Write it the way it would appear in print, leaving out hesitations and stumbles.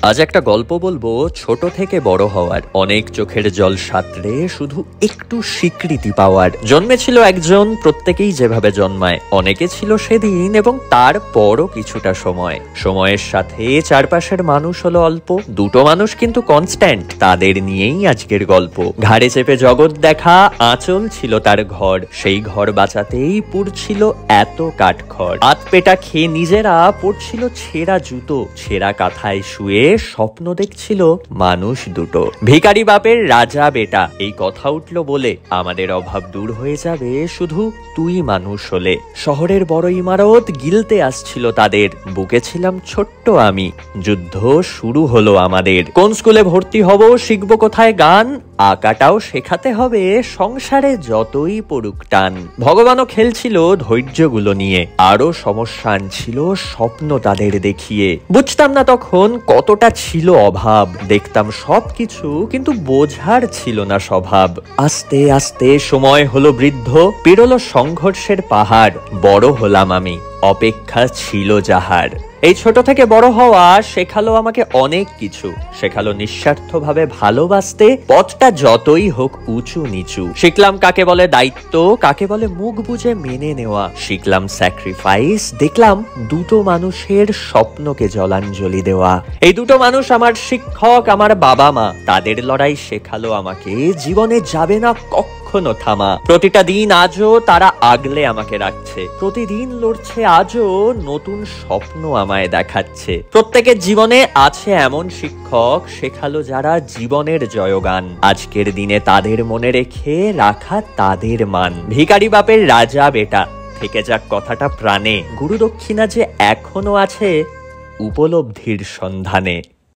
আজ একটা গল্প বলবো ছোট থেকে বড় হওয়ার, অনেক চোখের জল সাঁতরে শুধু একটু স্বীকৃতি পাওয়ার। জন্মেছিল একজন, প্রত্যেকেই যেভাবে জন্মায়, অনেকে ছিল সেদিন এবং তারপরও কিছুটা সময়। সময়ের সাথে চারপাশের মানুষ হলো অল্প, দুটো মানুষ কিন্তু কনস্ট্যান্ট, তাদের নিয়েই আজকের গল্প। ঘাড়ে চেপে জগৎ দেখা, আঁচল ছিল তার ঘর, সেই ঘর বাঁচাতেই পুড়ছিল এত কাঠখড়। হাত পেটা খেয়ে নিজেরা পড়ছিল ছেঁড়া জুতো, ছেঁড়া কাঁথায় শুয়ে স্বপ্ন দেখছিল মানুষ দুটো। ভিখারি বাপের রাজা বেটা, এই কথা উঠলো বলে আমাদের অভাব দূর হয়ে যাবে শুধু তুই মানুষ হলে। শহরের বড় ইমারত গিলতে আসছিল তাদের, বুকে ছিলাম ছোট্ট আমি, যুদ্ধ শুরু হলো আমাদের। কোন স্কুলে ভর্তি হব, শিখবো কোথায় গান, আঁকাটাও শেখাতে হবে, সংসারে যতই পড়ুক টান। ভগবানও খেলছিল ধৈর্যগুলো নিয়ে, আরো সমস্যা আনছিল স্বপ্ন তাদের দেখিয়ে। বুঝতাম না তখন কতটা ছিল অভাব, দেখতাম সবকিছু কিন্তু বোঝার ছিল না স্বভাব। আস্তে আস্তে সময় হলো বৃদ্ধ, পেরোলো সংঘর্ষের পাহাড়, বড় হলাম আমি, অপেক্ষা ছিল যাহার। এই ছোট থেকে বড় হওয়া শেখালো আমাকে অনেক কিছু, শেখালো নিঃস্বার্থভাবে ভালোবাসতে, পথটা যতই হোক উঁচু নিচু। শিখলাম কাকে বলে দায়িত্ব, কাকে বলে মুখ বুঝে মেনে নেওয়া। শিখলাম স্যাক্রিফাইস, দেখলাম দুটো মানুষের স্বপ্নকে জলাঞ্জলি দেওয়া। এই দুটো মানুষ আমার শিক্ষক, আমার বাবা মা, তাদের লড়াই শেখালো আমাকে জীবনে যাবে না কখনো থামা। প্রতিটা দিন আজও তারা আগলে আমাকে রাখছে, প্রতিদিন লড়ছে আজও নতুন স্বপ্ন আমায় দেখাচ্ছে। প্রত্যেকের জীবনে আছে এমন শিক্ষক, শেখালো যারা জীবনের জয়গান, আজকের দিনে তাদের মনে রেখে রাখা তাদের মান। ভিখারি বাপের রাজা বেটা, থেকে যাক কথাটা প্রাণে, গুরু দক্ষিণা যে এখনো আছে উপলব্ধির সন্ধানে।